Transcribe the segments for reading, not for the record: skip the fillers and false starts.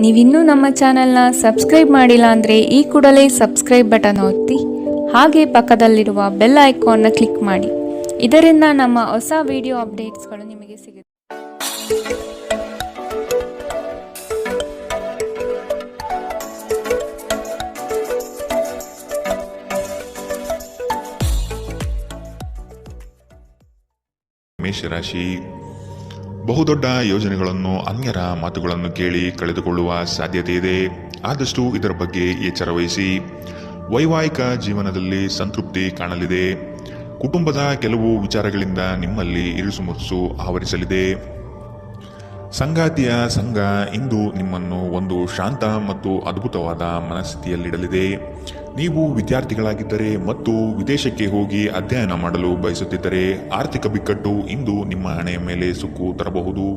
ನೀವಿನ್ನೂ ನಮ್ಮ ಚಾನೆಲ್ನ ಸಬ್ಸ್ಕ್ರೈಬ್ ಮಾಡಿಲ್ಲ ಅಂದರೆ ಈ ಕೂಡಲೇ ಸಬ್ಸ್ಕ್ರೈಬ್ ಬಟನ್ ಒತ್ತಿ ಹಾಗೆ ಪಕ್ಕದಲ್ಲಿರುವ ಬೆಲ್ ಐಕಾನ್ನ ಕ್ಲಿಕ್ ಮಾಡಿ. ಇದರಿಂದ ನಮ್ಮ ಹೊಸ ವಿಡಿಯೋ ಅಪ್ಡೇಟ್ಸ್ಗಳು ನಿಮಗೆ ಸಿಗುತ್ತೆ. ಮೇಷರಾಶಿ, ಬಹುದೊಡ್ಡ ಯೋಜನೆಗಳನ್ನು ಅನ್ಯರ ಮಾತುಗಳನ್ನು ಕೇಳಿ ಕಳೆದುಕೊಳ್ಳುವ ಸಾಧ್ಯತೆ ಇದೆ. ಆದಷ್ಟು ಇದರ ಬಗ್ಗೆ ಎಚ್ಚರ ವಹಿಸಿ. ವೈವಾಹಿಕ ಜೀವನದಲ್ಲಿ ಸಂತೃಪ್ತಿ ಕಾಣಲಿದೆ. ಕುಟುಂಬದ ಕೆಲವು ವಿಚಾರಗಳಿಂದ ನಿಮ್ಮಲ್ಲಿ ಇರುಸುಮುರುಸು ಆವರಿಸಲಿದೆ. ಸಂಗಾತಿಯ ಸಂಘ ಇಂದು ನಿಮ್ಮನ್ನು ಒಂದು ಶಾಂತ ಮತ್ತು ಅದ್ಭುತವಾದ ಮನಸ್ಥಿತಿಯಲ್ಲಿಡಲಿದೆ. ನೀವು ವಿದ್ಯಾರ್ಥಿಗಳಾಗಿದ್ದರೆ ಮತ್ತು ವಿದೇಶಕ್ಕೆ ಹೋಗಿ ಅಧ್ಯಯನ ಮಾಡಲು ಬಯಸುತ್ತಿದ್ದರೆ ಆರ್ಥಿಕ ಬಿಕ್ಕಟ್ಟು ಇಂದು ನಿಮ್ಮ ಹಣೆಯ ಮೇಲೆ ಸುಕ್ಕು ತರಬಹುದು.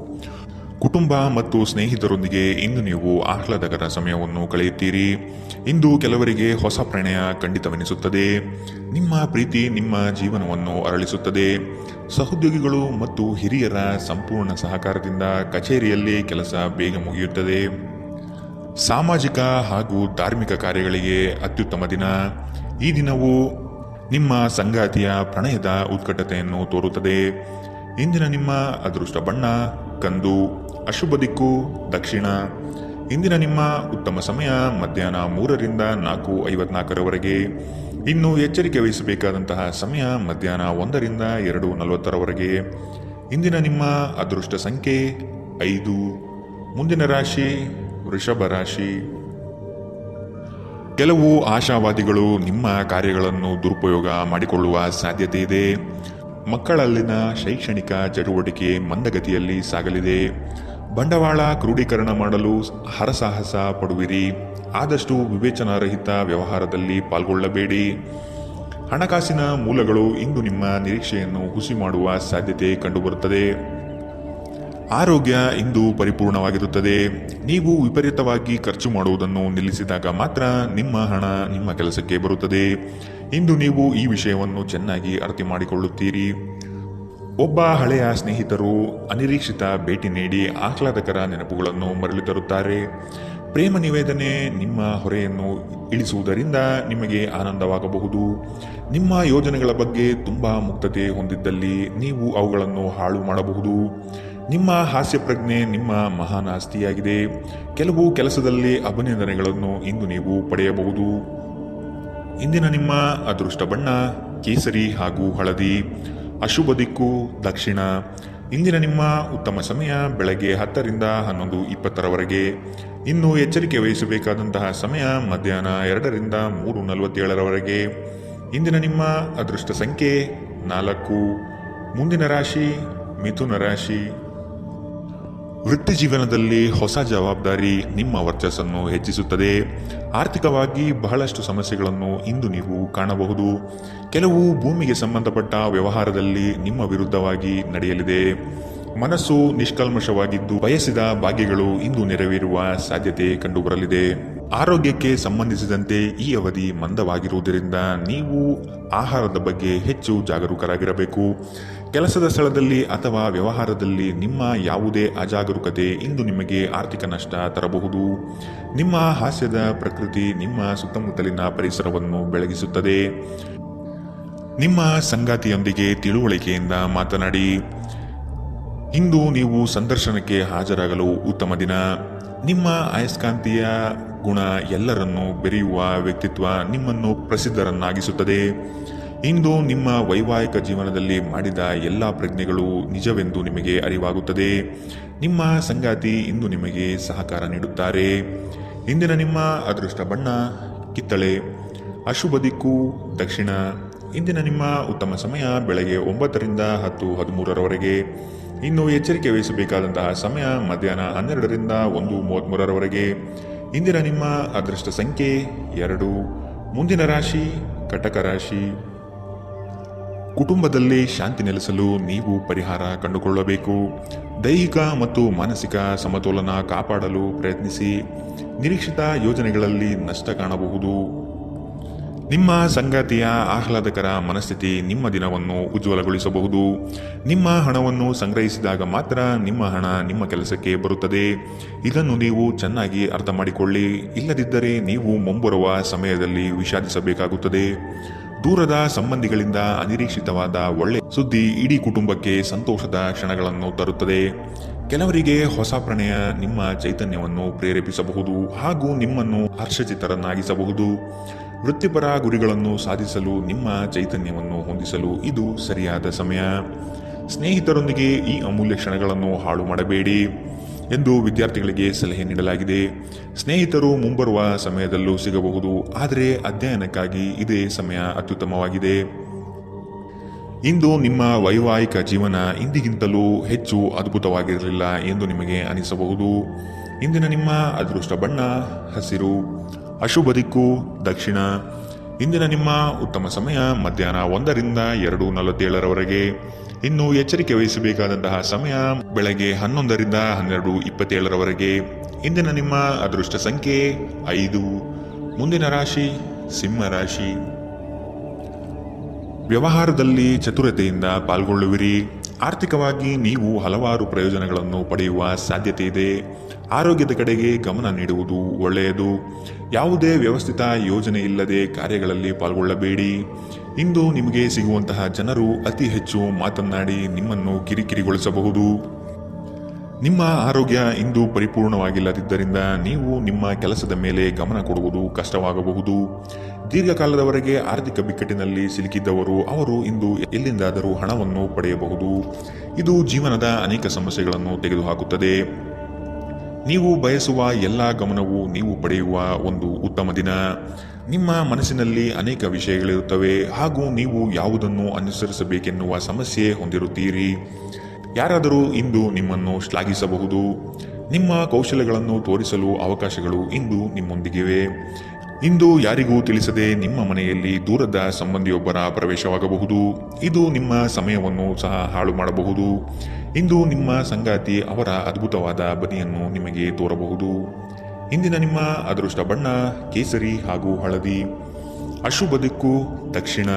ಕುಟುಂಬ ಮತ್ತು ಸ್ನೇಹಿತರೊಂದಿಗೆ ಇಂದು ನೀವು ಆಹ್ಲಾದಕರ ಸಮಯವನ್ನು ಕಳೆಯುತ್ತೀರಿ. ಇಂದು ಕೆಲವರಿಗೆ ಹೊಸ ಪ್ರಣಯ ಖಂಡಿತವೆನಿಸುತ್ತದೆ. ನಿಮ್ಮ ಪ್ರೀತಿ ನಿಮ್ಮ ಜೀವನವನ್ನು ಅರಳಿಸುತ್ತದೆ. ಸಹೋದ್ಯೋಗಿಗಳು ಮತ್ತು ಹಿರಿಯರ ಸಂಪೂರ್ಣ ಸಹಕಾರದಿಂದ ಕಚೇರಿಯಲ್ಲಿ ಕೆಲಸ ಬೇಗ ಮುಗಿಯುತ್ತದೆ. ಸಾಮಾಜಿಕ ಹಾಗೂ ಧಾರ್ಮಿಕ ಕಾರ್ಯಗಳಿಗೆ ಅತ್ಯುತ್ತಮ ದಿನ. ಈ ದಿನವು ನಿಮ್ಮ ಸಂಗಾತಿಯ ಪ್ರಣಯದ ಉತ್ಕಟತೆಯನ್ನು ತೋರುತ್ತದೆ. ಇಂದಿನ ನಿಮ್ಮ ಅದೃಷ್ಟ ಬಣ್ಣ ಕಂದು. ಅಶುಭ ದಿಕ್ಕು ದಕ್ಷಿಣ. ಇಂದಿನ ನಿಮ್ಮ ಉತ್ತಮ ಸಮಯ ಮಧ್ಯಾಹ್ನ 3 ರಿಂದ 4:54 ಇನ್ನು ಎಚ್ಚರಿಕೆ ವಹಿಸಬೇಕಾದಂತಹ ಸಮಯ ಮಧ್ಯಾಹ್ನ 1 ರಿಂದ 2:40 ಇಂದಿನ ನಿಮ್ಮ ಅದೃಷ್ಟ ಸಂಖ್ಯೆ 5. ಮುಂದಿನ ರಾಶಿ ವೃಷಭ ರಾಶಿ. ಕೆಲವು ಆಶಾವಾದಿಗಳು ನಿಮ್ಮ ಕಾರ್ಯಗಳನ್ನು ದುರುಪಯೋಗ ಮಾಡಿಕೊಳ್ಳುವ ಸಾಧ್ಯತೆ ಇದೆ. ಮಕ್ಕಳಲ್ಲಿನ ಶೈಕ್ಷಣಿಕ ಚಟುವಟಿಕೆ ಮಂದಗತಿಯಲ್ಲಿ ಸಾಗಲಿದೆ. ಬಂಡವಾಳ ಕ್ರೋಢೀಕರಣ ಮಾಡಲು ಹರಸಾಹಸ ಪಡುವಿರಿ. ಆದಷ್ಟು ವಿವೇಚನಾರಹಿತ ವ್ಯವಹಾರದಲ್ಲಿ ಪಾಲ್ಗೊಳ್ಳಬೇಡಿ. ಹಣಕಾಸಿನ ಮೂಲಗಳು ಇಂದು ನಿಮ್ಮ ನಿರೀಕ್ಷೆಯನ್ನು ಹುಸಿ ಮಾಡುವ ಸಾಧ್ಯತೆ ಕಂಡುಬರುತ್ತದೆ. ಆರೋಗ್ಯ ಇಂದು ಪರಿಪೂರ್ಣವಾಗಿರುತ್ತದೆ. ನೀವು ವಿಪರೀತವಾಗಿ ಖರ್ಚು ಮಾಡುವುದನ್ನು ನಿಲ್ಲಿಸಿದಾಗ ಮಾತ್ರ ನಿಮ್ಮ ಹಣ ನಿಮ್ಮ ಕೆಲಸಕ್ಕೆ ಬರುತ್ತದೆ. ಇಂದು ನೀವು ಈ ವಿಷಯವನ್ನು ಚೆನ್ನಾಗಿ ಅರ್ಥ ಮಾಡಿಕೊಳ್ಳುತ್ತೀರಿ. ಒಬ್ಬ ಹಳೆಯ ಸ್ನೇಹಿತರು ಅನಿರೀಕ್ಷಿತ ಭೇಟಿ ನೀಡಿ ಆಹ್ಲಾದಕರ ನೆನಪುಗಳನ್ನು ಮರಳಿ ತರುತ್ತಾರೆ. ಪ್ರೇಮ ನಿವೇದನೆ ನಿಮ್ಮ ಹೊರೆಯನ್ನು ಇಳಿಸುವುದರಿಂದ ನಿಮಗೆ ಆನಂದವಾಗಬಹುದು. ನಿಮ್ಮ ಯೋಜನೆಗಳ ಬಗ್ಗೆ ತುಂಬ ಮುಕ್ತತೆ ಹೊಂದಿದ್ದಲ್ಲಿ ನೀವು ಅವುಗಳನ್ನು ಹಾಳು ಮಾಡಬಹುದು. ನಿಮ್ಮ ಹಾಸ್ಯ ಪ್ರಜ್ಞೆ ನಿಮ್ಮ ಮಹಾನ್ ಆಸ್ತಿಯಾಗಿದೆ. ಕೆಲವು ಕೆಲಸದಲ್ಲಿ ಅಭಿನಂದನೆಗಳನ್ನು ಇಂದು ನೀವು ಪಡೆಯಬಹುದು. ಇಂದಿನ ನಿಮ್ಮ ಅದೃಷ್ಟ ಬಣ್ಣ ಕೇಸರಿ ಹಾಗೂ ಹಳದಿ. ಅಶುಭ ದಿಕ್ಕು ದಕ್ಷಿಣ. ಇಂದಿನ ನಿಮ್ಮ ಉತ್ತಮ ಸಮಯ ಬೆಳಗ್ಗೆ 10 ರಿಂದ 11:20 ಇನ್ನು ಎಚ್ಚರಿಕೆ ವಹಿಸಬೇಕಾದಂತಹ ಸಮಯ ಮಧ್ಯಾಹ್ನ 2 ರಿಂದ 3:47 ಇಂದಿನ ನಿಮ್ಮ ಅದೃಷ್ಟ ಸಂಖ್ಯೆ 4. ಮುಂದಿನ ರಾಶಿ ಮಿಥುನ ರಾಶಿ. ವೃತ್ತಿ ಜೀವನದಲ್ಲಿ ಹೊಸ ಜವಾಬ್ದಾರಿ ನಿಮ್ಮ ವರ್ಚಸ್ಸನ್ನು ಹೆಚ್ಚಿಸುತ್ತದೆ. ಆರ್ಥಿಕವಾಗಿ ಬಹಳಷ್ಟು ಸಮಸ್ಯೆಗಳನ್ನು ಇಂದು ನೀವು ಕಾಣಬಹುದು. ಕೆಲವು ಭೂಮಿಗೆ ಸಂಬಂಧಪಟ್ಟ ವ್ಯವಹಾರದಲ್ಲಿ ನಿಮ್ಮ ವಿರುದ್ಧವಾಗಿ ನಡೆಯಲಿದೆ. ಮನಸ್ಸು ನಿಷ್ಕಲ್ಮಶವಾಗಿದ್ದು ಬಯಸಿದ ಭಾಗ್ಯಗಳು ಇಂದು ನೆರವೇರುವ ಸಾಧ್ಯತೆ ಕಂಡುಬರಲಿದೆ. ಆರೋಗ್ಯಕ್ಕೆ ಸಂಬಂಧಿಸಿದಂತೆ ಈ ಅವಧಿ ಮಂದವಾಗಿರುವುದರಿಂದ ನೀವು ಆಹಾರದ ಬಗ್ಗೆ ಹೆಚ್ಚು ಜಾಗರೂಕರಾಗಿರಬೇಕು. ಕೆಲಸದ ಸ್ಥಳದಲ್ಲಿ ಅಥವಾ ವ್ಯವಹಾರದಲ್ಲಿ ನಿಮ್ಮ ಯಾವುದೇ ಅಜಾಗರೂಕತೆ ಇಂದು ನಿಮಗೆ ಆರ್ಥಿಕ ನಷ್ಟ ತರಬಹುದು. ನಿಮ್ಮ ಹಾಸ್ಯದ ಪ್ರಕೃತಿ ನಿಮ್ಮ ಸುತ್ತಮುತ್ತಲಿನ ಪರಿಸರವನ್ನು ಬೆಳಗಿಸುತ್ತದೆ. ನಿಮ್ಮ ಸಂಗಾತಿಯೊಂದಿಗೆ ತಿಳುವಳಿಕೆಯಿಂದ ಮಾತನಾಡಿ. ಇಂದು ನೀವು ಸಂದರ್ಶನಕ್ಕೆ ಹಾಜರಾಗಲು ಉತ್ತಮ ದಿನ. ನಿಮ್ಮ ಅಯಸ್ಕಾಂತೀಯ ಗುಣ ಎಲ್ಲರನ್ನೂ ಬೆರೆಯುವ ವ್ಯಕ್ತಿತ್ವ ನಿಮ್ಮನ್ನು ಪ್ರಸಿದ್ಧರನ್ನಾಗಿಸುತ್ತದೆ. ಇಂದು ನಿಮ್ಮ ವೈವಾಹಿಕ ಜೀವನದಲ್ಲಿ ಮಾಡಿದ ಎಲ್ಲ ಪ್ರಜ್ಞೆಗಳು ನಿಜವೆಂದು ನಿಮಗೆ ಅರಿವಾಗುತ್ತದೆ. ನಿಮ್ಮ ಸಂಗಾತಿ ಇಂದು ನಿಮಗೆ ಸಹಕಾರ ನೀಡುತ್ತಾರೆ. ಇಂದಿನ ನಿಮ್ಮ ಅದೃಷ್ಟ ಬಣ್ಣ ಕಿತ್ತಳೆ. ಅಶುಭ ದಿಕ್ಕು ದಕ್ಷಿಣ. ಇಂದಿನ ನಿಮ್ಮ ಉತ್ತಮ ಸಮಯ ಬೆಳಗ್ಗೆ 9 ರಿಂದ 10:13 ಇನ್ನು ಎಚ್ಚರಿಕೆ ವಹಿಸಬೇಕಾದಂತಹ ಸಮಯ ಮಧ್ಯಾಹ್ನ 12 ರಿಂದ 1:33 ಇಂದಿನ ನಿಮ್ಮ ಅದೃಷ್ಟ ಸಂಖ್ಯೆ 2. ಮುಂದಿನ ರಾಶಿ ಕಟಕ ರಾಶಿ. ಕುಟುಂಬದಲ್ಲಿ ಶಾಂತಿ ನೆಲೆಸಲು ನೀವು ಪರಿಹಾರ ಕಂಡುಕೊಳ್ಳಬೇಕು. ದೈಹಿಕ ಮತ್ತು ಮಾನಸಿಕ ಸಮತೋಲನ ಕಾಪಾಡಲು ಪ್ರಯತ್ನಿಸಿ. ನಿರೀಕ್ಷಿತ ಯೋಜನೆಗಳಲ್ಲಿ ನಷ್ಟ ಕಾಣಬಹುದು. ನಿಮ್ಮ ಸಂಗಾತಿಯ ಆಹ್ಲಾದಕರ ಮನಸ್ಥಿತಿ ನಿಮ್ಮ ದಿನವನ್ನು ಉಜ್ವಲಗೊಳಿಸಬಹುದು. ನಿಮ್ಮ ಹಣವನ್ನು ಸಂಗ್ರಹಿಸಿದಾಗ ಮಾತ್ರ ನಿಮ್ಮ ಹಣ ನಿಮ್ಮ ಕೆಲಸಕ್ಕೆ ಬರುತ್ತದೆ. ಇದನ್ನು ನೀವು ಚೆನ್ನಾಗಿ ಅರ್ಥ ಮಾಡಿಕೊಳ್ಳಿ. ಇಲ್ಲದಿದ್ದರೆ ನೀವು ಮುಂಬರುವ ಸಮಯದಲ್ಲಿ ವಿಷಾದಿಸಬೇಕಾಗುತ್ತದೆ. ದೂರದ ಸಂಬಂಧಿಗಳಿಂದ ಅನಿರೀಕ್ಷಿತವಾದ ಒಳ್ಳೆ ಸುದ್ದಿ ಇಡೀ ಕುಟುಂಬಕ್ಕೆ ಸಂತೋಷದ ಕ್ಷಣಗಳನ್ನು ತರುತ್ತದೆ. ಕೆಲವರಿಗೆ ಹೊಸ ಪ್ರಣಯ ನಿಮ್ಮ ಚೈತನ್ಯವನ್ನು ಪ್ರೇರೇಪಿಸಬಹುದು ಹಾಗೂ ನಿಮ್ಮನ್ನು ಹರ್ಷಚಿತ್ತರನ್ನಾಗಿಸಬಹುದು. ವೃತ್ತಿಪರ ಗುರಿಗಳನ್ನು ಸಾಧಿಸಲು ನಿಮ್ಮ ಚೈತನ್ಯವನ್ನು ಹೊಂದಿಸಲು ಇದು ಸರಿಯಾದ ಸಮಯ. ಸ್ನೇಹಿತರೊಂದಿಗೆ ಈ ಅಮೂಲ್ಯ ಕ್ಷಣಗಳನ್ನು ಹಾಳು ಮಾಡಬೇಡಿ ಎಂದು ವಿದ್ಯಾರ್ಥಿಗಳಿಗೆ ಸಲಹೆ ನೀಡಲಾಗಿದೆ. ಸ್ನೇಹಿತರು ಮುಂಬರುವ ಸಮಯದಲ್ಲೂ ಸಿಗಬಹುದು, ಆದರೆ ಅಧ್ಯಯನಕ್ಕಾಗಿ ಇದೇ ಸಮಯ ಅತ್ಯುತ್ತಮವಾಗಿದೆ. ಇಂದು ನಿಮ್ಮ ವೈವಾಹಿಕ ಜೀವನ ಇಂದಿಗಿಂತಲೂ ಹೆಚ್ಚು ಅದ್ಭುತವಾಗಿರಲಿಲ್ಲ ಎಂದು ನಿಮಗೆ ಅನಿಸಬಹುದು. ಇಂದಿನ ನಿಮ್ಮ ಅದೃಷ್ಟ ಬಣ್ಣ ಹಸಿರು, ಅಶುಭ ದಿಕ್ಕು ದಕ್ಷಿಣ. ಇಂದಿನ ನಿಮ್ಮ ಉತ್ತಮ ಸಮಯ ಮಧ್ಯಾಹ್ನ 1ರಿಂದ 2:47ರವರೆಗೆ. ಇನ್ನು ಎಚ್ಚರಿಕೆ ವಹಿಸಬೇಕಾದಂತಹ ಸಮಯ ಬೆಳಗ್ಗೆ 11ರಿಂದ 12:27ರವರೆಗೆ. ಇಂದಿನ ನಿಮ್ಮ ಅದೃಷ್ಟ ಸಂಖ್ಯೆ 5. ಮುಂದಿನ ರಾಶಿ ಸಿಂಹ ರಾಶಿ. ವ್ಯವಹಾರದಲ್ಲಿ ಚತುರತೆಯಿಂದ ಪಾಲ್ಗೊಳ್ಳುವಿರಿ. ಆರ್ಥಿಕವಾಗಿ ನೀವು ಹಲವಾರು ಪ್ರಯೋಜನಗಳನ್ನು ಪಡೆಯುವ ಸಾಧ್ಯತೆ ಇದೆ. ಆರೋಗ್ಯದ ಕಡೆಗೆ ಗಮನ ನೀಡುವುದು ಒಳ್ಳೆಯದು. ಯಾವುದೇ ವ್ಯವಸ್ಥಿತ ಯೋಜನೆ ಇಲ್ಲದೆ ಕಾರ್ಯಗಳಲ್ಲಿ ಪಾಲ್ಗೊಳ್ಳಬೇಡಿ. ಇಂದು ನಿಮಗೆ ಸಿಗುವಂತಹ ಜನರು ಅತಿ ಹೆಚ್ಚು ಮಾತನಾಡಿ ನಿಮ್ಮನ್ನು ಕಿರಿಕಿರಿಗೊಳಿಸಬಹುದು. ನಿಮ್ಮ ಆರೋಗ್ಯ ಇಂದು ಪರಿಪೂರ್ಣವಾಗಿಲ್ಲದಿದ್ದರಿಂದ ನೀವು ನಿಮ್ಮ ಕೆಲಸದ ಮೇಲೆ ಗಮನ ಕೊಡುವುದು ಕಷ್ಟವಾಗಬಹುದು. ದೀರ್ಘಕಾಲದವರೆಗೆ ಆರ್ಥಿಕ ಬಿಕ್ಕಟ್ಟಿನಲ್ಲಿ ಸಿಲುಕಿದ್ದವರು ಅವರು ಇಂದು ಎಲ್ಲಿಂದಾದರೂ ಹಣವನ್ನು ಪಡೆಯಬಹುದು. ಇದು ಜೀವನದ ಅನೇಕ ಸಮಸ್ಯೆಗಳನ್ನು ತೆಗೆದುಹಾಕುತ್ತದೆ. ನೀವು ಬಯಸುವ ಎಲ್ಲ ಗಮನವು ನೀವು ಪಡೆಯುವ ಒಂದು ಉತ್ತಮ ದಿನ. ನಿಮ್ಮ ಮನಸ್ಸಿನಲ್ಲಿ ಅನೇಕ ವಿಷಯಗಳಿರುತ್ತವೆ ಹಾಗೂ ನೀವು ಯಾವುದನ್ನು ಅನುಸರಿಸಬೇಕೆನ್ನುವ ಸಮಸ್ಯೆ ಹೊಂದಿರುತ್ತೀರಿ. ಯಾರಾದರೂ ಇಂದು ನಿಮ್ಮನ್ನು ಶ್ಲಾಘಿಸಬಹುದು. ನಿಮ್ಮ ಕೌಶಲ್ಯಗಳನ್ನು ತೋರಿಸಲು ಅವಕಾಶಗಳು ಇಂದು ನಿಮ್ಮೊಂದಿಗಿವೆ. ಇಂದು ಯಾರಿಗೂ ತಿಳಿಸದೆ ನಿಮ್ಮ ಮನೆಯಲ್ಲಿ ದೂರದ ಸಂಬಂಧಿಯೊಬ್ಬರ ಪ್ರವೇಶವಾಗಬಹುದು. ಇದು ನಿಮ್ಮ ಸಮಯವನ್ನು ಸಹ ಹಾಳು ಮಾಡಬಹುದು. ಇಂದು ನಿಮ್ಮ ಸಂಗಾತಿ ಅವರ ಅದ್ಭುತವಾದ ಬದಿಯನ್ನು ನಿಮಗೆ ತೋರಬಹುದು. ಇಂದಿನ ನಿಮ್ಮ ಅದೃಷ್ಟ ಬಣ್ಣ ಕೇಸರಿ ಹಾಗೂ ಹಳದಿ, ಅಶುಭ ದಿಕ್ಕು ದಕ್ಷಿಣ.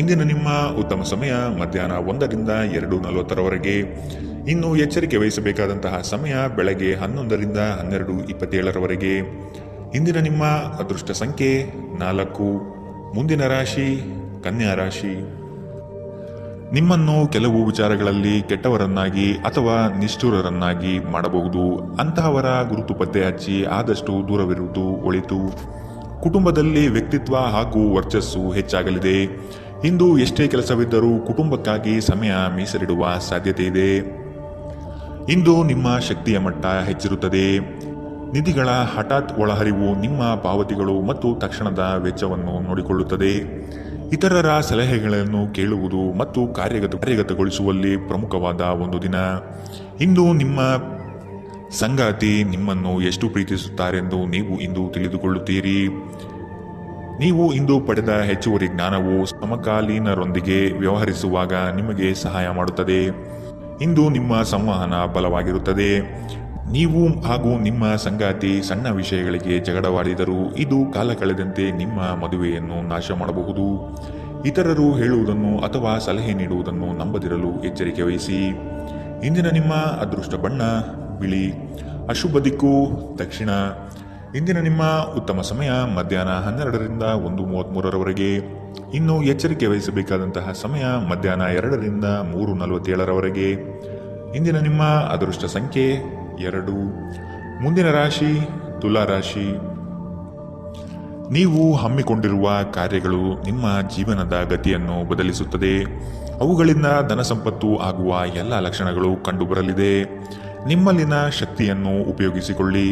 ಇಂದಿನ ನಿಮ್ಮ ಉತ್ತಮ ಸಮಯ ಮಧ್ಯಾಹ್ನ 1ರಿಂದ 2:40ರವರೆಗೆ. ಇನ್ನು ಎಚ್ಚರಿಕೆ ವಹಿಸಬೇಕಾದಂತಹ ಸಮಯ ಬೆಳಗ್ಗೆ 11ರಿಂದ 12:27ರವರೆಗೆ. ಇಂದಿನ ನಿಮ್ಮ ಅದೃಷ್ಟ ಸಂಖ್ಯೆ 4. ಮುಂದಿನ ರಾಶಿ ಕನ್ಯಾ ರಾಶಿ. ನಿಮ್ಮನ್ನು ಕೆಲವು ವಿಚಾರಗಳಲ್ಲಿ ಕೆಟ್ಟವರನ್ನಾಗಿ ಅಥವಾ ನಿಷ್ಠುರರನ್ನಾಗಿ ಮಾಡಬಹುದು. ಅಂತಹವರ ಗುರುತು ಪತ್ತೆ ಹಚ್ಚಿ ಆದಷ್ಟು ದೂರವಿರುವುದು ಒಳಿತು. ಕುಟುಂಬದಲ್ಲಿ ವ್ಯಕ್ತಿತ್ವ ಹಾಗೂ ವರ್ಚಸ್ಸು ಹೆಚ್ಚಾಗಲಿದೆ. ಇಂದು ಎಷ್ಟೇ ಕೆಲಸವಿದ್ದರೂ ಕುಟುಂಬಕ್ಕಾಗಿ ಸಮಯ ಮೀಸಲಿಡುವ ಸಾಧ್ಯತೆ ಇದೆ. ಇಂದು ನಿಮ್ಮ ಶಕ್ತಿಯ ಮಟ್ಟ ಹೆಚ್ಚಿರುತ್ತದೆ. ನಿಧಿಗಳ ಹಠಾತ್ ಒಳಹರಿವು ನಿಮ್ಮ ಪಾವತಿಗಳು ಮತ್ತು ತಕ್ಷಣದ ವೆಚ್ಚವನ್ನು ನೋಡಿಕೊಳ್ಳುತ್ತದೆ. ಇತರರ ಸಲಹೆಗಳನ್ನು ಕೇಳುವುದು ಮತ್ತು ಕಾರ್ಯಗತಗೊಳಿಸುವಲ್ಲಿ ಪ್ರಮುಖವಾದ ಒಂದು ದಿನ. ಇಂದು ನಿಮ್ಮ ಸಂಗಾತಿ ನಿಮ್ಮನ್ನು ಎಷ್ಟು ಪ್ರೀತಿಸುತ್ತಾರೆಂದು ನೀವು ಇಂದು ತಿಳಿದುಕೊಳ್ಳುತ್ತೀರಿ. ನೀವು ಇಂದು ಪಡೆದ ಹೆಚ್ಚುವರಿ ಜ್ಞಾನವು ಸಮಕಾಲೀನರೊಂದಿಗೆ ವ್ಯವಹರಿಸುವಾಗ ನಿಮಗೆ ಸಹಾಯ ಮಾಡುತ್ತದೆ. ಇಂದು ನಿಮ್ಮ ಸಂವಹನ ಬಲವಾಗಿರುತ್ತದೆ. ನೀವು ಹಾಗೂ ನಿಮ್ಮ ಸಂಗಾತಿ ಸಣ್ಣ ವಿಷಯಗಳಿಗೆ ಜಗಳವಾಡಿದರೂ ಇದು ಕಾಲ ಕಳೆದಂತೆ ನಿಮ್ಮ ಮದುವೆಯನ್ನು ನಾಶ ಮಾಡಬಹುದು. ಇತರರು ಹೇಳುವುದನ್ನು ಅಥವಾ ಸಲಹೆ ನೀಡುವುದನ್ನು ನಂಬದಿರಲು ಎಚ್ಚರಿಕೆ ವಹಿಸಿ. ಇಂದಿನ ನಿಮ್ಮ ಅದೃಷ್ಟ ಬಣ್ಣ ಬಿಳಿ, ಅಶುಭ ದಿಕ್ಕು ದಕ್ಷಿಣ. ಇಂದಿನ ನಿಮ್ಮ ಉತ್ತಮ ಸಮಯ ಮಧ್ಯಾಹ್ನ 12ರಿಂದ 1:33ರವರೆಗೆ. ಇನ್ನು ಎಚ್ಚರಿಕೆ ವಹಿಸಬೇಕಾದಂತಹ ಸಮಯ ಮಧ್ಯಾಹ್ನ 2ರಿಂದ 3:47ರವರೆಗೆ. ಇಂದಿನ ನಿಮ್ಮ ಅದೃಷ್ಟ ಸಂಖ್ಯೆ 2. ಮುಂದಿನ ರಾಶಿ ತುಲಾ ರಾಶಿ. ನೀವು ಹಮ್ಮಿಕೊಂಡಿರುವ ಕಾರ್ಯಗಳು ನಿಮ್ಮ ಜೀವನದ ಗತಿಯನ್ನು ಬದಲಿಸುತ್ತದೆ. ಅವುಗಳಿಂದ ಧನ ಸಂಪತ್ತು ಆಗುವ ಎಲ್ಲ ಲಕ್ಷಣಗಳು ಕಂಡುಬರಲಿದೆ. ನಿಮ್ಮಲ್ಲಿನ ಶಕ್ತಿಯನ್ನು ಉಪಯೋಗಿಸಿಕೊಳ್ಳಿ.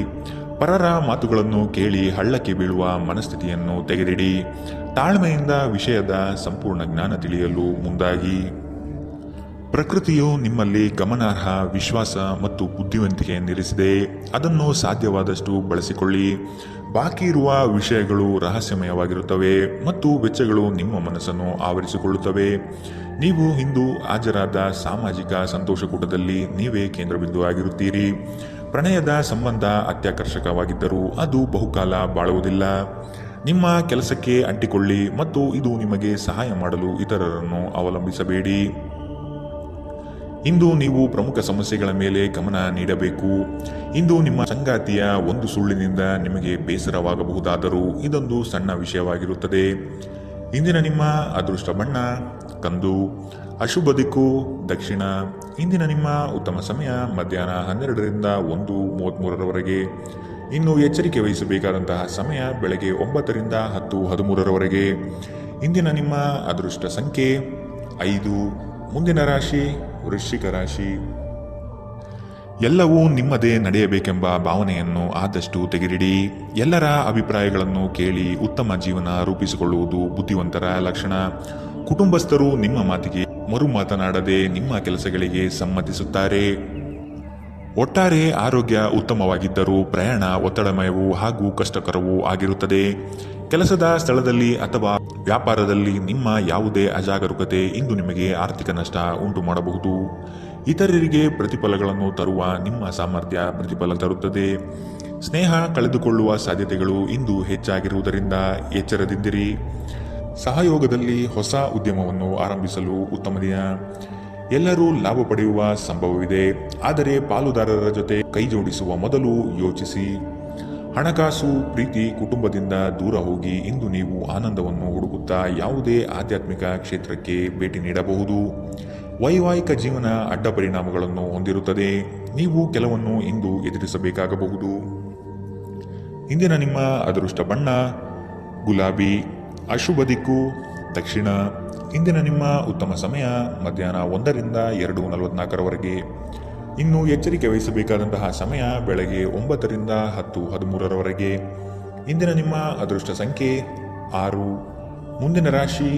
ಪರರ ಮಾತುಗಳನ್ನು ಕೇಳಿ ಹಳ್ಳಕ್ಕೆ ಬೀಳುವ ಮನಸ್ಥಿತಿಯನ್ನು ತೆಗೆದಿಡಿ. ತಾಳ್ಮೆಯಿಂದ ವಿಷಯದ ಸಂಪೂರ್ಣ ಜ್ಞಾನ ತಿಳಿಯಲು ಮುಂದಾಗಿ. ಪ್ರಕೃತಿಯು ನಿಮ್ಮಲ್ಲಿ ಗಮನಾರ್ಹ ವಿಶ್ವಾಸ ಮತ್ತು ಬುದ್ಧಿವಂತಿಕೆ ನಿಲ್ಲಿಸಿದೆ. ಅದನ್ನು ಸಾಧ್ಯವಾದಷ್ಟು ಬಳಸಿಕೊಳ್ಳಿ. ಬಾಕಿ ಇರುವ ವಿಷಯಗಳು ರಹಸ್ಯಮಯವಾಗಿರುತ್ತವೆ ಮತ್ತು ವೆಚ್ಚಗಳು ನಿಮ್ಮ ಮನಸ್ಸನ್ನು ಆವರಿಸಿಕೊಳ್ಳುತ್ತವೆ. ನೀವು ಇಂದು ಹಾಜರಾದ ಸಾಮಾಜಿಕ ಸಂತೋಷಕೂಟದಲ್ಲಿ ನೀವೇ ಕೇಂದ್ರಬಿಂದು ಆಗಿರುತ್ತೀರಿ. ಪ್ರಣಯದ ಸಂಬಂಧ ಅತ್ಯಾಕರ್ಷಕವಾಗಿದ್ದರೂ ಅದು ಬಹುಕಾಲ ಬಾಳುವುದಿಲ್ಲ. ನಿಮ್ಮ ಕೆಲಸಕ್ಕೆ ಅಂಟಿಕೊಳ್ಳಿ ಮತ್ತು ಇದು ನಿಮಗೆ ಸಹಾಯ ಮಾಡಲು ಇತರರನ್ನು ಅವಲಂಬಿಸಬೇಡಿ. ಇಂದು ನೀವು ಪ್ರಮುಖ ಸಮಸ್ಯೆಗಳ ಮೇಲೆ ಗಮನ ನೀಡಬೇಕು. ಇಂದು ನಿಮ್ಮ ಸಂಗಾತಿಯ ಒಂದು ಸುಳ್ಳಿನಿಂದ ನಿಮಗೆ ಬೇಸರವಾಗಬಹುದಾದರೂ ಇದೊಂದು ಸಣ್ಣ ವಿಷಯವಾಗಿರುತ್ತದೆ. ಇಂದಿನ ನಿಮ್ಮ ಅದೃಷ್ಟ ಬಣ್ಣ ಕಂದು, ಅಶುಭ ದಿಕ್ಕು ದಕ್ಷಿಣ. ಇಂದಿನ ನಿಮ್ಮ ಉತ್ತಮ ಸಮಯ ಮಧ್ಯಾಹ್ನ 12ರಿಂದ 1:33ರವರೆಗೆ. ಇನ್ನು ಎಚ್ಚರಿಕೆ ವಹಿಸಬೇಕಾದಂತಹ ಸಮಯ ಬೆಳಗ್ಗೆ 9ರಿಂದ 10:13ರವರೆಗೆ. ಇಂದಿನ ನಿಮ್ಮ ಅದೃಷ್ಟ ಸಂಖ್ಯೆ 5. ಮುಂದಿನ ರಾಶಿ ವೃಶ್ಚಿಕ ರಾಶಿ. ಎಲ್ಲವೂ ನಿಮ್ಮದೇ ನಡೆಯಬೇಕೆಂಬ ಭಾವನೆಯನ್ನು ಆದಷ್ಟು ತೆಗೆದಿಡಿ. ಎಲ್ಲರ ಅಭಿಪ್ರಾಯಗಳನ್ನು ಕೇಳಿ ಉತ್ತಮ ಜೀವನ ರೂಪಿಸಿಕೊಳ್ಳುವುದು ಬುದ್ಧಿವಂತರ ಲಕ್ಷಣ. ಕುಟುಂಬಸ್ಥರು ನಿಮ್ಮ ಮಾತಿಗೆ ಮರು ಮಾತನಾಡದೆ ನಿಮ್ಮ ಕೆಲಸಗಳಿಗೆ ಸಮ್ಮತಿಸುತ್ತಾರೆ. ಒಟ್ಟಾರೆ ಆರೋಗ್ಯ ಉತ್ತಮವಾಗಿದ್ದರೂ ಪ್ರಯಾಣ ಒತ್ತಡಮಯವೂ ಹಾಗೂ ಕಷ್ಟಕರವೂ ಆಗಿರುತ್ತದೆ. ಕೆಲಸದ ಸ್ಥಳದಲ್ಲಿ ಅಥವಾ ವ್ಯಾಪಾರದಲ್ಲಿ ನಿಮ್ಮ ಯಾವುದೇ ಅಜಾಗರೂಕತೆ ಇಂದು ನಿಮಗೆ ಆರ್ಥಿಕ ನಷ್ಟ ಉಂಟು ಮಾಡಬಹುದು. ಇತರರಿಗೆ ಪ್ರತಿಫಲಗಳನ್ನು ತರುವ ನಿಮ್ಮ ಸಾಮರ್ಥ್ಯ ಪ್ರತಿಫಲ ತರುತ್ತದೆ. ಸ್ನೇಹ ಕಳೆದುಕೊಳ್ಳುವ ಸಾಧ್ಯತೆಗಳು ಇಂದು ಹೆಚ್ಚಾಗಿರುವುದರಿಂದ ಎಚ್ಚರದಿಂದಿರಿ. ಸಹಯೋಗದಲ್ಲಿ ಹೊಸ ಉದ್ಯಮವನ್ನು ಆರಂಭಿಸಲು ಉತ್ತಮ ದಿನ. ಎಲ್ಲರೂ ಲಾಭ ಪಡೆಯುವ ಸಂಭವವಿದೆ, ಆದರೆ ಪಾಲುದಾರರ ಜೊತೆ ಕೈಜೋಡಿಸುವ ಮೊದಲು ಯೋಚಿಸಿ. ಹಣಕಾಸು, ಪ್ರೀತಿ, ಕುಟುಂಬದಿಂದ ದೂರ ಹೋಗಿ ಇಂದು ನೀವು ಆನಂದವನ್ನು ಹುಡುಕುತ್ತಾ ಯಾವುದೇ ಆಧ್ಯಾತ್ಮಿಕ ಕ್ಷೇತ್ರಕ್ಕೆ ಭೇಟಿ ನೀಡಬಹುದು. ವೈವಾಹಿಕ ಜೀವನ ಅಡ್ಡ ಪರಿಣಾಮಗಳನ್ನು ಹೊಂದಿರುತ್ತದೆ. ನೀವು ಕೆಲವನ್ನು ಇಂದು ಎದುರಿಸಬೇಕಾಗಬಹುದು. ಇಂದಿನ ನಿಮ್ಮ ಅದೃಷ್ಟ ಬಣ್ಣ ಗುಲಾಬಿ, ಅಶುಭ ದಿಕ್ಕು ದಕ್ಷಿಣ. ಇಂದಿನ ನಿಮ್ಮ ಉತ್ತಮ ಸಮಯ ಮಧ್ಯಾಹ್ನ 1ರಿಂದ 2:44ರವರೆಗೆ. ಇನ್ನು ಎಚ್ಚರಿಕೆ ವಹಿಸಬೇಕಾದಂತಹ ಸಮಯ ಬೆಳಗ್ಗೆ 9ರಿಂದ 10:13ರವರೆಗೆ. ಇಂದಿನ ನಿಮ್ಮ ಅದೃಷ್ಟ ಸಂಖ್ಯೆ 6. ಮುಂದಿನ ರಾಶಿ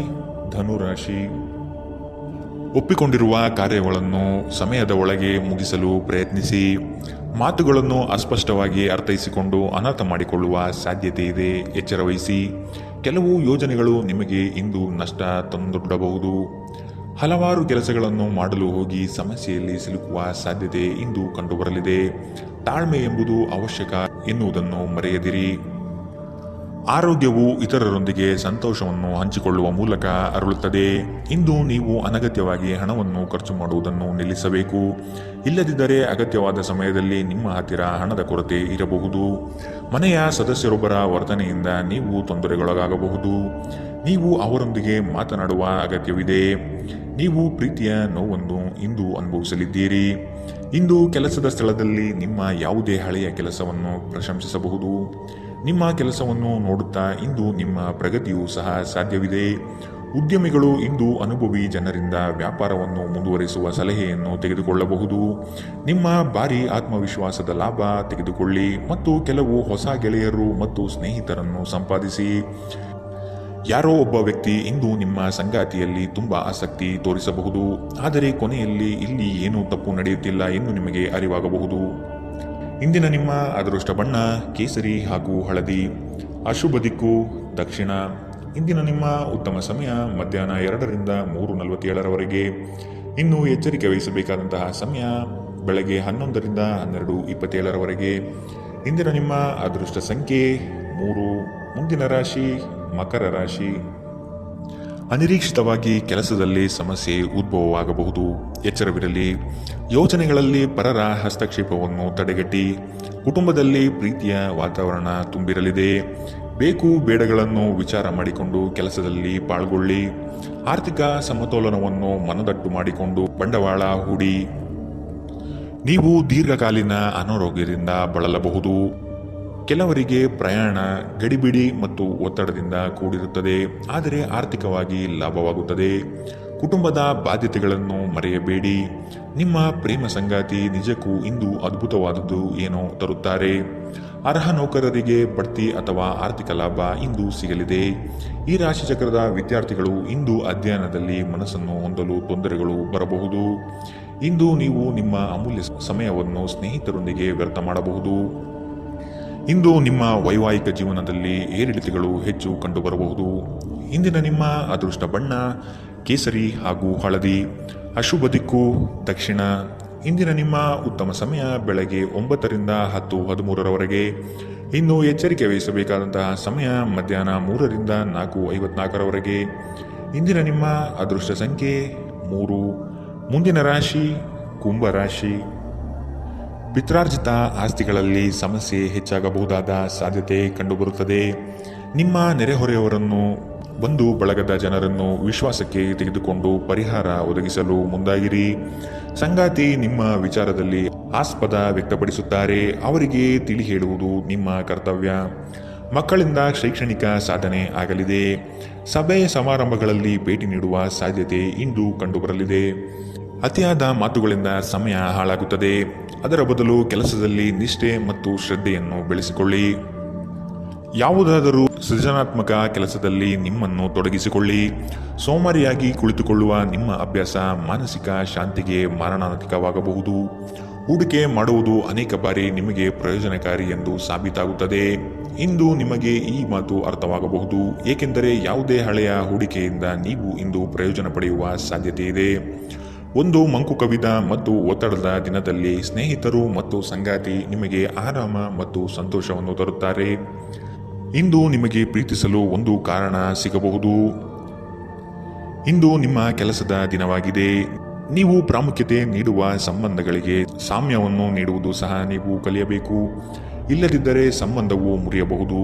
ಧನು ರಾಶಿ. ಒಪ್ಪಿಕೊಂಡಿರುವ ಕಾರ್ಯಗಳನ್ನು ಸಮಯದ ಒಳಗೆ ಮುಗಿಸಲು ಪ್ರಯತ್ನಿಸಿ. ಮಾತುಗಳನ್ನು ಅಸ್ಪಷ್ಟವಾಗಿ ಅರ್ಥೈಸಿಕೊಂಡು ಅನರ್ಥ ಮಾಡಿಕೊಳ್ಳುವ ಸಾಧ್ಯತೆ ಇದೆ, ಎಚ್ಚರ ವಹಿಸಿ. ಕೆಲವು ಯೋಜನೆಗಳು ನಿಮಗೆ ಇಂದು ನಷ್ಟ ತಂದೊಡ್ಡಬಹುದು. ಹಲವಾರು ಕೆಲಸಗಳನ್ನು ಮಾಡಲು ಹೋಗಿ ಸಮಸ್ಯೆಯಲ್ಲಿ ಸಿಲುಕುವ ಸಾಧ್ಯತೆ ಇಂದು ಕಂಡುಬರಲಿದೆ. ತಾಳ್ಮೆ ಎಂಬುದು ಅವಶ್ಯಕ ಎನ್ನುವುದನ್ನು ಮರೆಯದಿರಿ. ಆರೋಗ್ಯವು ಇತರರೊಂದಿಗೆ ಸಂತೋಷವನ್ನು ಹಂಚಿಕೊಳ್ಳುವ ಮೂಲಕ ಅರಳುತ್ತದೆ. ಇಂದು ನೀವು ಅನಗತ್ಯವಾಗಿ ಹಣವನ್ನು ಖರ್ಚು ಮಾಡುವುದನ್ನು ನಿಲ್ಲಿಸಬೇಕು. ಇಲ್ಲದಿದ್ದರೆ ಅಗತ್ಯವಾದ ಸಮಯದಲ್ಲಿ ನಿಮ್ಮ ಹತ್ತಿರ ಹಣದ ಕೊರತೆ ಇರಬಹುದು. ಮನೆಯ ಸದಸ್ಯರೊಬ್ಬರ ವರ್ತನೆಯಿಂದ ನೀವು ತೊಂದರೆಗೊಳಗಾಗಬಹುದು. ನೀವು ಅವರೊಂದಿಗೆ ಮಾತನಾಡುವ ಅಗತ್ಯವಿದೆ. ನೀವು ಪ್ರೀತಿಯ ನೋವನ್ನು ಇಂದು ಅನುಭವಿಸಲಿದ್ದೀರಿ. ಇಂದು ಕೆಲಸದ ಸ್ಥಳದಲ್ಲಿ ನಿಮ್ಮ ಯಾವುದೇ ಹಳೆಯ ಕೆಲಸವನ್ನು ಪ್ರಶಂಸಿಸಬಹುದು. ನಿಮ್ಮ ಕೆಲಸವನ್ನು ನೋಡುತ್ತಾ ಇಂದು ನಿಮ್ಮ ಪ್ರಗತಿಯೂ ಸಹ ಸಾಧ್ಯವಿದೆ. ಉದ್ಯಮಿಗಳು ಇಂದು ಅನುಭವಿ ಜನರಿಂದ ವ್ಯಾಪಾರವನ್ನು ಮುಂದುವರಿಸುವ ಸಲಹೆಯನ್ನು ತೆಗೆದುಕೊಳ್ಳಬಹುದು. ನಿಮ್ಮ ಭಾರಿ ಆತ್ಮವಿಶ್ವಾಸದ ಲಾಭ ತೆಗೆದುಕೊಳ್ಳಿ ಮತ್ತು ಕೆಲವು ಹೊಸ ಗೆಳೆಯರು ಮತ್ತು ಸ್ನೇಹಿತರನ್ನು ಸಂಪಾದಿಸಿ. ಯಾರೋ ಒಬ್ಬ ವ್ಯಕ್ತಿ ಇಂದು ನಿಮ್ಮ ಸಂಗಾತಿಯಲ್ಲಿ ತುಂಬಾ ಆಸಕ್ತಿ ತೋರಿಸಬಹುದು, ಆದರೆ ಕೊನೆಯಲ್ಲಿ ಇಲ್ಲಿ ಏನೂ ತಪ್ಪು ನಡೆಯುತ್ತಿಲ್ಲ ಎಂದು ನಿಮಗೆ ಅರಿವಾಗಬಹುದು. ಇಂದಿನ ನಿಮ್ಮ ಅದೃಷ್ಟ ಬಣ್ಣ ಕೇಸರಿ ಹಾಗೂ ಹಳದಿ, ಅಶುಭ ದಿಕ್ಕು ದಕ್ಷಿಣ. ಇಂದಿನ ನಿಮ್ಮ ಉತ್ತಮ ಸಮಯ ಮಧ್ಯಾಹ್ನ 2ರಿಂದ 3:47ರವರೆಗೆ. ಇನ್ನು ಎಚ್ಚರಿಕೆ ವಹಿಸಬೇಕಾದಂತಹ ಸಮಯ ಬೆಳಗ್ಗೆ 11ರಿಂದ 12:27ರವರೆಗೆ. ಇಂದಿನ ನಿಮ್ಮ ಅದೃಷ್ಟ ಸಂಖ್ಯೆ 3. ಮುಂದಿನ ರಾಶಿ ಮಕರ ರಾಶಿ. ಅನಿರೀಕ್ಷಿತವಾಗಿ ಕೆಲಸದಲ್ಲಿ ಸಮಸ್ಯೆ ಉದ್ಭವವಾಗಬಹುದು, ಎಚ್ಚರವಿರಲಿ. ಯೋಜನೆಗಳಲ್ಲಿ ಪರರ ಹಸ್ತಕ್ಷೇಪವನ್ನು ತಡೆಗಟ್ಟಿ. ಕುಟುಂಬದಲ್ಲಿ ಪ್ರೀತಿಯ ವಾತಾವರಣ ತುಂಬಿರಲಿದೆ. ಬೇಕು ಬೇಡಗಳನ್ನು ವಿಚಾರ ಮಾಡಿಕೊಂಡು ಕೆಲಸದಲ್ಲಿ ಪಾಲ್ಗೊಳ್ಳಿ. ಆರ್ಥಿಕ ಸಮತೋಲನವನ್ನು ಮನದಟ್ಟು ಮಾಡಿಕೊಂಡು ಬಂಡವಾಳ ಹೂಡಿ. ನೀವು ದೀರ್ಘಕಾಲೀನ ಅನಾರೋಗ್ಯದಿಂದ ಬಳಲಬಹುದು. ಕೆಲವರಿಗೆ ಪ್ರಯಾಣ ಗಡಿಬಿಡಿ ಮತ್ತು ಒತ್ತಡದಿಂದ ಕೂಡಿರುತ್ತದೆ, ಆದರೆ ಆರ್ಥಿಕವಾಗಿ ಲಾಭವಾಗುತ್ತದೆ. ಕುಟುಂಬದ ಬಾಧ್ಯತೆಗಳನ್ನು ಮರೆಯಬೇಡಿ. ನಿಮ್ಮ ಪ್ರೇಮ ಸಂಗಾತಿ ನಿಜಕ್ಕೂ ಇಂದು ಅದ್ಭುತವಾದದ್ದು ಏನೋ ತರುತ್ತಾರೆ. ಅರ್ಹ ನೌಕರರಿಗೆ ಬಡ್ತಿ ಅಥವಾ ಆರ್ಥಿಕ ಲಾಭ ಇಂದು ಸಿಗಲಿದೆ. ಈ ರಾಶಿಚಕ್ರದ ವಿದ್ಯಾರ್ಥಿಗಳು ಇಂದು ಅಧ್ಯಯನದಲ್ಲಿ ಮನಸ್ಸನ್ನು ಹೊಂದಲು ತೊಂದರೆಗಳು ಬರಬಹುದು. ಇಂದು ನೀವು ನಿಮ್ಮ ಅಮೂಲ್ಯ ಸಮಯವನ್ನು ಸ್ನೇಹಿತರೊಂದಿಗೆ ವ್ಯರ್ಥ ಮಾಡಬಹುದು. ಇಂದು ನಿಮ್ಮ ವೈವಾಹಿಕ ಜೀವನದಲ್ಲಿ ಏರಿಳಿತಗಳು ಹೆಚ್ಚು ಕಂಡುಬರಬಹುದು. ಇಂದಿನ ನಿಮ್ಮ ಅದೃಷ್ಟ ಬಣ್ಣ ಕೇಸರಿ ಹಾಗೂ ಹಳದಿ, ಅಶುಭ ದಿಕ್ಕು ದಕ್ಷಿಣ. ಇಂದಿನ ನಿಮ್ಮ ಉತ್ತಮ ಸಮಯ ಬೆಳಗ್ಗೆ 9ರಿಂದ 10:13ರವರೆಗೆ. ಇನ್ನು ಎಚ್ಚರಿಕೆ ವಹಿಸಬೇಕಾದಂತಹ ಸಮಯ ಮಧ್ಯಾಹ್ನ 3ರಿಂದ 4:54ರವರೆಗೆ. ಇಂದಿನ ನಿಮ್ಮ ಅದೃಷ್ಟ ಸಂಖ್ಯೆ 3. ಮುಂದಿನ ರಾಶಿ ಕುಂಭರಾಶಿ. ಪಿತ್ರಾರ್ಜಿತ ಆಸ್ತಿಗಳಲ್ಲಿ ಸಮಸ್ಯೆ ಹೆಚ್ಚಾಗಬಹುದಾದ ಸಾಧ್ಯತೆ ಕಂಡುಬರುತ್ತದೆ. ನಿಮ್ಮ ನೆರೆಹೊರೆಯವರನ್ನು, ಬಂಧು ಬಳಗದ ಜನರನ್ನು ವಿಶ್ವಾಸಕ್ಕೆ ತೆಗೆದುಕೊಂಡು ಪರಿಹಾರ ಒದಗಿಸಲು ಮುಂದಾಗಿರಿ. ಸಂಗಾತಿ ನಿಮ್ಮ ವಿಚಾರದಲ್ಲಿ ಆಸ್ಪದ ವ್ಯಕ್ತಪಡಿಸುತ್ತಾರೆ. ಅವರಿಗೆ ತಿಳಿ ಹೇಳುವುದು ನಿಮ್ಮ ಕರ್ತವ್ಯ. ಮಕ್ಕಳಿಂದ ಶೈಕ್ಷಣಿಕ ಸಾಧನೆ ಆಗಲಿದೆ. ಸಭೆ ಸಮಾರಂಭಗಳಲ್ಲಿ ಭೇಟಿ ನೀಡುವ ಸಾಧ್ಯತೆ ಇಂದು ಕಂಡುಬರಲಿದೆ. ಅತಿಯಾದ ಮಾತುಗಳಿಂದ ಸಮಯ ಹಾಳಾಗುತ್ತದೆ. ಅದರ ಬದಲು ಕೆಲಸದಲ್ಲಿ ನಿಷ್ಠೆ ಮತ್ತು ಶ್ರದ್ಧೆಯನ್ನು ಬೆಳೆಸಿಕೊಳ್ಳಿ. ಯಾವುದಾದರೂ ಸೃಜನಾತ್ಮಕ ಕೆಲಸದಲ್ಲಿ ನಿಮ್ಮನ್ನು ತೊಡಗಿಸಿಕೊಳ್ಳಿ. ಸೋಮಾರಿಯಾಗಿ ಕುಳಿತುಕೊಳ್ಳುವ ನಿಮ್ಮ ಅಭ್ಯಾಸ ಮಾನಸಿಕ ಶಾಂತಿಗೆ ಮಾರಣಾಂತಿಕವಾಗಬಹುದು. ಹೂಡಿಕೆ ಮಾಡುವುದು ಅನೇಕ ಬಾರಿ ನಿಮಗೆ ಪ್ರಯೋಜನಕಾರಿ ಎಂದು ಸಾಬೀತಾಗುತ್ತದೆ. ಇಂದು ನಿಮಗೆ ಈ ಮಾತು ಅರ್ಥವಾಗಬಹುದು, ಏಕೆಂದರೆ ಯಾವುದೇ ಹಳೆಯ ಹೂಡಿಕೆಯಿಂದ ನೀವು ಇಂದು ಪ್ರಯೋಜನ ಪಡೆಯುವ ಸಾಧ್ಯತೆ ಇದೆ. ಒಂದು ಮಂಕು ಕವಿದ ಮತ್ತು ಒತ್ತಡದ ದಿನದಲ್ಲಿ ಸ್ನೇಹಿತರು ಮತ್ತು ಸಂಗಾತಿ ನಿಮಗೆ ಆರಾಮ ಮತ್ತು ಸಂತೋಷವನ್ನು ತರುತ್ತಾರೆ. ಇಂದು ನಿಮಗೆ ಪ್ರೀತಿಸಲು ಒಂದು ಕಾರಣ ಸಿಗಬಹುದು. ಇಂದು ನಿಮ್ಮ ಕೆಲಸದ ದಿನವಾಗಿದೆ. ನೀವು ಪ್ರಾಮುಖ್ಯತೆ ನೀಡುವ ಸಂಬಂಧಗಳಿಗೆ ಸಾಮ್ಯವನ್ನು ನೀಡುವುದು ಸಹ ನೀವು ಕಲಿಯಬೇಕು. ಇಲ್ಲದಿದ್ದರೆ ಸಂಬಂಧವು ಮುರಿಯಬಹುದು.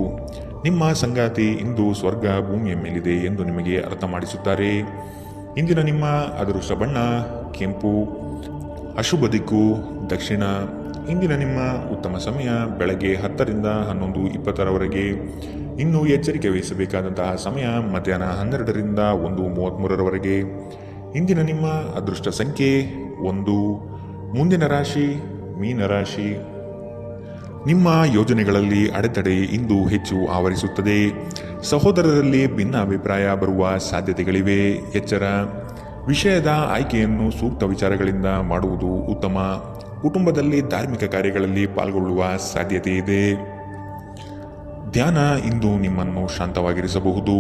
ನಿಮ್ಮ ಸಂಗಾತಿ ಇಂದು ಸ್ವರ್ಗ ಭೂಮಿಯ ಮೇಲಿದೆ ಎಂದು ನಿಮಗೆ ಅರ್ಥ ಮಾಡಿಸುತ್ತಾರೆ. ಇಂದಿನ ನಿಮ್ಮ ಅದೃಷ್ಟ ಬಣ್ಣ ಕೆಂಪು. ಅಶುಭ ದಿಕ್ಕು ದಕ್ಷಿಣ. ಇಂದಿನ ನಿಮ್ಮ ಉತ್ತಮ ಸಮಯ ಬೆಳಗ್ಗೆ 10ರಿಂದ 11:20ರವರೆಗೆ. ಇನ್ನು ಎಚ್ಚರಿಕೆ ವಹಿಸಬೇಕಾದಂತಹ ಸಮಯ ಮಧ್ಯಾಹ್ನ 12ರಿಂದ 1:33ರವರೆಗೆ. ಇಂದಿನ ನಿಮ್ಮ ಅದೃಷ್ಟ ಸಂಖ್ಯೆ 1. ಮುಂದಿನ ರಾಶಿ ಮೀನರಾಶಿ. ನಿಮ್ಮ ಯೋಜನೆಗಳಲ್ಲಿ ಅಡೆತಡೆ ಇಂದು ಹೆಚ್ಚು ಆವರಿಸುತ್ತದೆ. ಸಹೋದರರಲ್ಲಿ ಭಿನ್ನಾಭಿಪ್ರಾಯ ಬರುವ ಸಾಧ್ಯತೆಗಳಿವೆ. ಎಚ್ಚರ. ವಿಷಯದ ಆಯ್ಕೆಯನ್ನು ಸೂಕ್ತ ವಿಚಾರಗಳಿಂದ ಮಾಡುವುದು ಉತ್ತಮ. ಕುಟುಂಬದಲ್ಲಿ ಧಾರ್ಮಿಕ ಕಾರ್ಯಗಳಲ್ಲಿ ಪಾಲ್ಗೊಳ್ಳುವ ಸಾಧ್ಯತೆ ಇದೆ. ಧ್ಯಾನ ಇಂದು ನಿಮ್ಮನ್ನು ಶಾಂತವಾಗಿರಿಸಬಹುದು.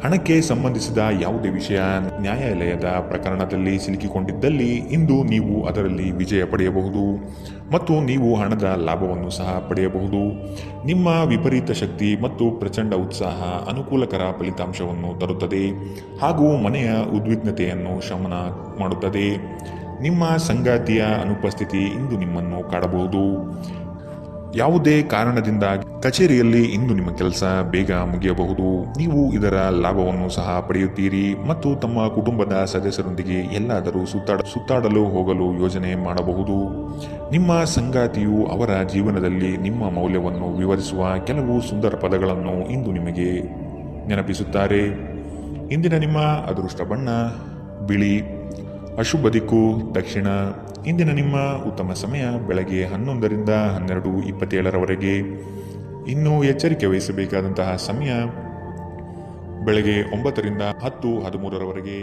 ಹಣಕ್ಕೆ ಸಂಬಂಧಿಸಿದ ಯಾವುದೇ ವಿಷಯ ನ್ಯಾಯಾಲಯದ ಪ್ರಕರಣದಲ್ಲಿ ಸಿಲುಕಿಕೊಂಡಿದ್ದಲ್ಲಿ ಇಂದು ನೀವು ಅದರಲ್ಲಿ ವಿಜಯ ಪಡೆಯಬಹುದು ಮತ್ತು ನೀವು ಹಣದ ಲಾಭವನ್ನು ಸಹ ಪಡೆಯಬಹುದು. ನಿಮ್ಮ ವಿಪರೀತ ಶಕ್ತಿ ಮತ್ತು ಪ್ರಚಂಡ ಉತ್ಸಾಹ ಅನುಕೂಲಕರ ಫಲಿತಾಂಶವನ್ನು ತರುತ್ತದೆ ಹಾಗೂ ಮನೆಯ ಉದ್ವಿಗ್ನತೆಯನ್ನು ಶಮನ ಮಾಡುತ್ತದೆ. ನಿಮ್ಮ ಸಂಗಾತಿಯ ಅನುಪಸ್ಥಿತಿ ಇಂದು ನಿಮ್ಮನ್ನು ಕಾಡಬಹುದು. ಯಾವುದೇ ಕಾರಣದಿಂದ ಕಚೇರಿಯಲ್ಲಿ ಇಂದು ನಿಮ್ಮ ಕೆಲಸ ಬೇಗ ಮುಗಿಯಬಹುದು. ನೀವು ಇದರ ಲಾಭವನ್ನು ಸಹ ಪಡೆಯುತ್ತೀರಿ ಮತ್ತು ತಮ್ಮ ಕುಟುಂಬದ ಸದಸ್ಯರೊಂದಿಗೆ ಎಲ್ಲಾದರೂ ಸುತ್ತಾಡಲು ಹೋಗಲು ಯೋಜನೆ ಮಾಡಬಹುದು. ನಿಮ್ಮ ಸಂಗಾತಿಯು ಅವರ ಜೀವನದಲ್ಲಿ ನಿಮ್ಮ ಮೌಲ್ಯವನ್ನು ವಿವರಿಸುವ ಕೆಲವು ಸುಂದರ ಪದಗಳನ್ನು ಇಂದು ನಿಮಗೆ ನೆನಪಿಸುತ್ತಾರೆ. ಇಂದಿನ ನಿಮ್ಮ ಅದೃಷ್ಟ ಬಣ್ಣ ಬಿಳಿ. ಅಶುಭ ದಿಕ್ಕು ದಕ್ಷಿಣ. ಇಂದಿನ ನಿಮ್ಮ ಉತ್ತಮ ಸಮಯ ಬೆಳಗ್ಗೆ 11ರಿಂದ 12:27ರವರೆಗೆ. ಇನ್ನು ಎಚ್ಚರಿಕೆ ವಹಿಸಬೇಕಾದಂತಹ ಸಮಯ ಬೆಳಗ್ಗೆ 9ರಿಂದ 10:13ರವರೆಗೆ.